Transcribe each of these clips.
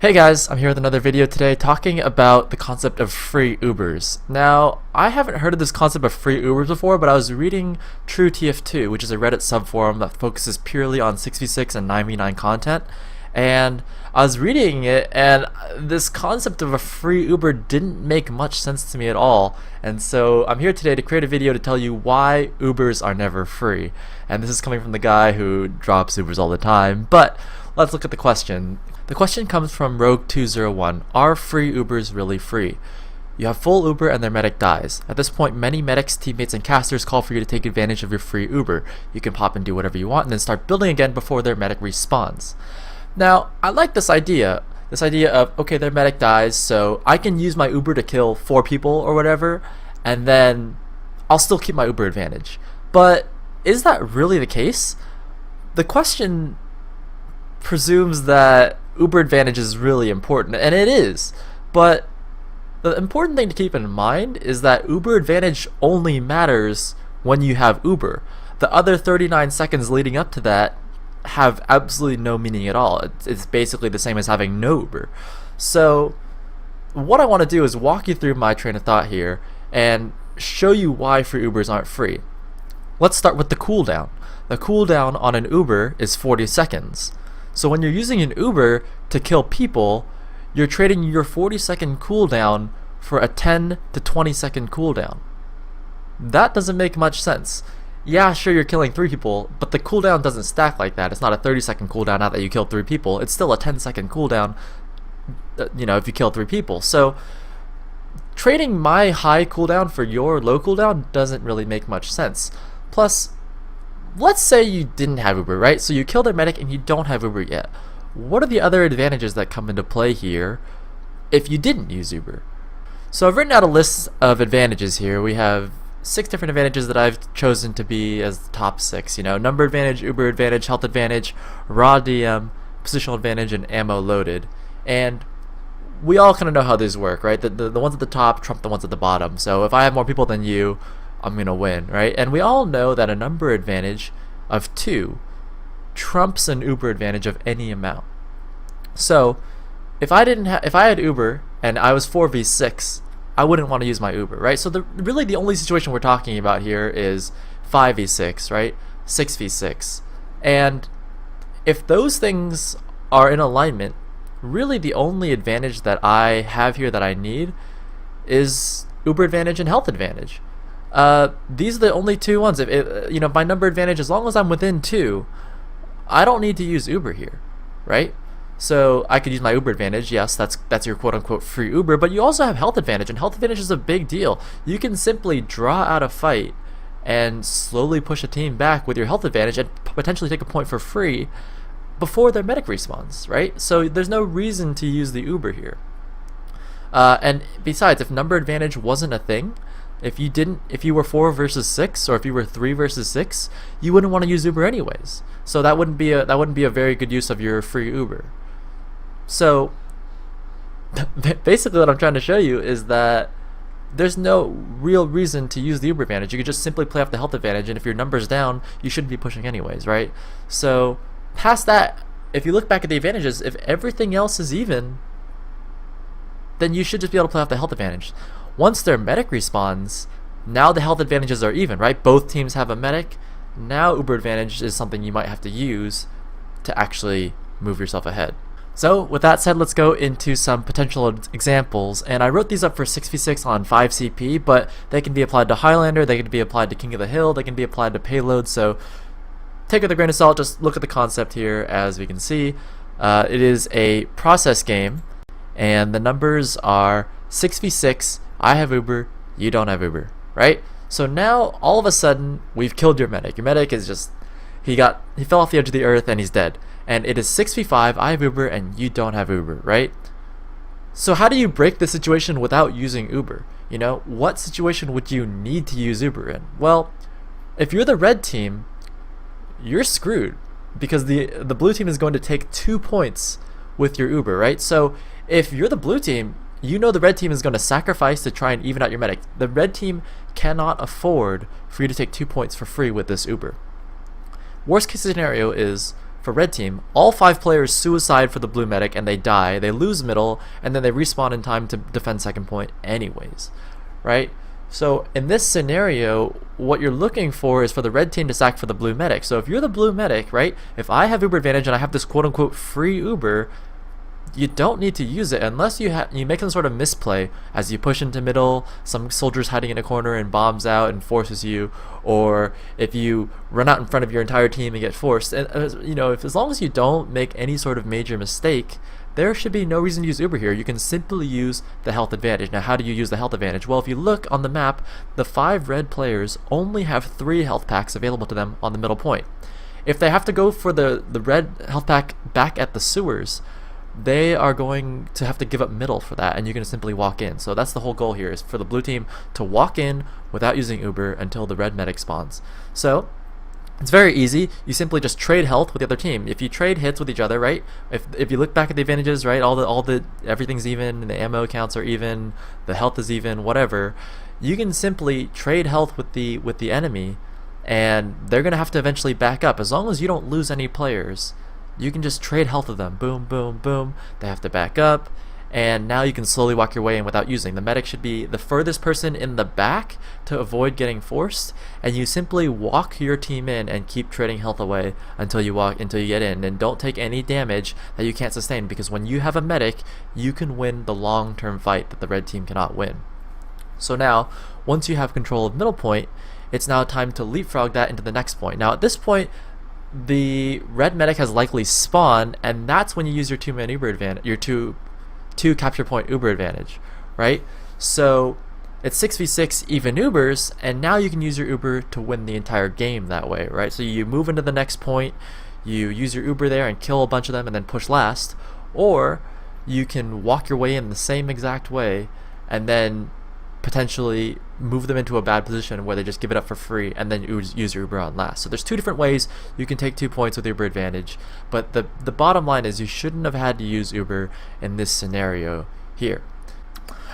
Hey guys, I'm here with another video today talking about the concept of free Ubers. Now, I haven't heard of this concept of free Ubers before, but I was reading True TF2, which is a Reddit subforum that focuses purely on 6v6 and 9v9 content, and I was reading it, and this concept of a free Uber didn't make much sense to me at all, and so I'm here today to create a video to tell you why Ubers are never free. And this is coming from the guy who drops Ubers all the time, but let's look at the question. The question comes from Rogue201. Are free Ubers really free? You have full Uber and their medic dies. At this point, many medics, teammates, and casters call for you to take advantage of your free Uber. You can pop and do whatever you want and then start building again before their medic respawns. Now, I like this idea. This idea of, okay, their medic dies, so I can use my Uber to kill 4 people or whatever, and then I'll still keep my Uber advantage. But is that really the case? The question presumes that Uber advantage is really important, and it is, but the important thing to keep in mind is that Uber advantage only matters when you have Uber. The other 39 seconds leading up to that have absolutely no meaning at all. It's basically the same as having no Uber. So what I want to do is walk you through my train of thought here and show you why free Ubers aren't free. Let's start with the cooldown. The cooldown on an Uber is 40 seconds. So when you're using an Uber to kill people, you're trading your 40-second cooldown for a 10 to 20-second cooldown. That doesn't make much sense. Yeah, sure, you're killing 3 people, but the cooldown doesn't stack like that. It's not a 30-second cooldown now that you killed 3 people. It's still a 10-second cooldown, if you kill 3 people. So trading my high cooldown for your low cooldown doesn't really make much sense. Plus, let's say you didn't have Uber, right? So you kill their medic and you don't have Uber yet. What are the other advantages that come into play here if you didn't use Uber? So I've written out a list of advantages here. We have 6 different advantages that I've chosen to be as the top 6. Number advantage, Uber advantage, health advantage, raw DM, positional advantage, and ammo loaded. And we all kind of know how these work, right? The ones at the top trump the ones at the bottom. So if I have more people than you, I'm going to win, right? And we all know that a number advantage of 2 trumps an Uber advantage of any amount. So if I had Uber and I was 4v6, I wouldn't want to use my Uber, right? So really the only situation we're talking about here is 5v6, right? 6v6. And if those things are in alignment, really the only advantage that I have here that I need is Uber advantage and health advantage. These are the only 2 ones. If my number advantage, as long as I'm within 2, I don't need to use Uber here, right? So I could use my Uber advantage. Yes, that's your quote-unquote free Uber, but you also have health advantage, and health advantage is a big deal. You can simply draw out a fight and slowly push a team back with your health advantage and potentially take a point for free before their medic respawns, right? So there's no reason to use the Uber here. And besides, if number advantage wasn't a thing, if you were 4 versus 6, or if you were 3 versus 6, you wouldn't want to use Uber anyways. So that wouldn't be a very good use of your free Uber. So basically what I'm trying to show you is that there's no real reason to use the Uber advantage. You could just simply play off the health advantage, and if your number's down, you shouldn't be pushing anyways, right? So past that, if you look back at the advantages, if everything else is even, then you should just be able to play off the health advantage. Once their medic respawns, now the health advantages are even, right? Both teams have a medic. Now Uber advantage is something you might have to use to actually move yourself ahead. So with that said, let's go into some potential examples. And I wrote these up for 6v6 on 5CP, but they can be applied to Highlander, they can be applied to King of the Hill, they can be applied to Payload. So take it with a grain of salt, just look at the concept here. As we can see, it is a process game, and the numbers are 6v6. I have Uber, you don't have Uber, right? So now all of a sudden we've killed your medic. Your medic is just he fell off the edge of the earth and he's dead. And it is 6v5, I have Uber and you don't have Uber, right? So how do you break the situation without using Uber? What situation would you need to use Uber in? Well, if you're the red team, you're screwed, because the blue team is going to take 2 points with your Uber, right? So if you're the blue team, the red team is going to sacrifice to try and even out your medic. The red team cannot afford for you to take 2 points for free with this Uber. Worst case scenario is for red team, all 5 players suicide for the blue medic and they die, they lose middle, and then they respawn in time to defend second point anyways, right? So in this scenario, what you're looking for is for the red team to sack for the blue medic. So if you're the blue medic, right, if I have Uber advantage and I have this quote-unquote free Uber, you don't need to use it unless you make some sort of misplay as you push into middle, some soldier's hiding in a corner and bombs out and forces you, or if you run out in front of your entire team and get forced. And as long as you don't make any sort of major mistake, there should be no reason to use Uber here. You can simply use the health advantage. Now, how do you use the health advantage? Well, if you look on the map, the 5 red players only have 3 health packs available to them on the middle point. If they have to go for the red health pack back at the sewers, they are going to have to give up middle for that, and you can simply walk in. So that's the whole goal here, is for the blue team to walk in without using Uber until the red medic spawns. So it's very easy. You simply just trade health with the other team. If you trade hits with each other, right? If you look back at the advantages, right? Everything's even, the ammo counts are even, the health is even, whatever. You can simply trade health with the enemy, and they're gonna have to eventually back up. As long as you don't lose any players, you can just trade health with them. Boom, boom, boom. They have to back up, and now you can slowly walk your way in without using. The medic should be the furthest person in the back to avoid getting forced, and you simply walk your team in and keep trading health away until you get in, and don't take any damage that you can't sustain, because when you have a medic, you can win the long-term fight that the red team cannot win. So now, once you have control of middle point, it's now time to leapfrog that into the next point. Now at this point, the red medic has likely spawned, and that's when you use your 2-man Uber advantage, your two capture point Uber advantage, right? So it's 6v6 even Ubers, and now you can use your Uber to win the entire game that way, right? So you move into the next point, you use your Uber there and kill a bunch of them and then push last, or you can walk your way in the same exact way and then potentially move them into a bad position where they just give it up for free and then use your Uber on last. So there's 2 different ways you can take 2 points with Uber advantage, but the bottom line is you shouldn't have had to use Uber in this scenario here.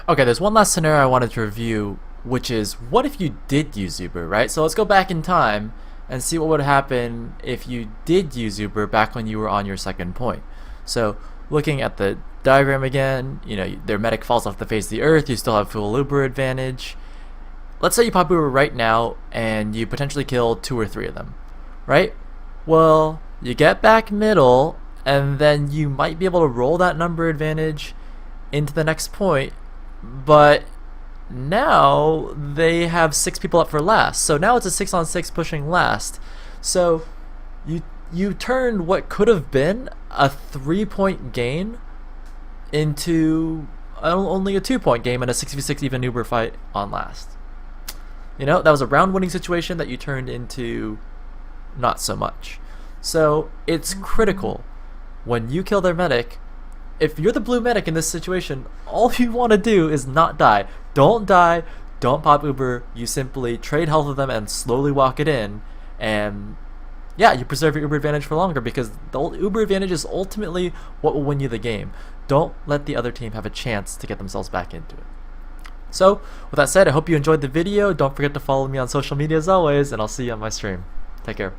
Okay, there's one last scenario I wanted to review, which is what if you did use Uber, right? So let's go back in time and see what would happen if you did use Uber back when you were on your second point. So looking at the diagram again, their medic falls off the face of the earth, you still have full Uber advantage. Let's say you pop Uber right now and you potentially kill 2 or 3 of them, right? Well, you get back middle, and then you might be able to roll that number advantage into the next point, but now they have 6 people up for last. So now it's a 6-on-6 pushing last. So you turned what could have been a 3-point game into only a 2-point game and a 6v6 even Uber fight on last. That was a round winning situation that you turned into not so much. So it's critical when you kill their medic. If you're the blue medic in this situation, all you want to do is not die. Don't die, don't pop Uber, you simply trade health with them and slowly walk it in, and yeah, you preserve your Uber advantage for longer, because the Uber advantage is ultimately what will win you the game. Don't let the other team have a chance to get themselves back into it. So, with that said, I hope you enjoyed the video. Don't forget to follow me on social media as always, and I'll see you on my stream. Take care.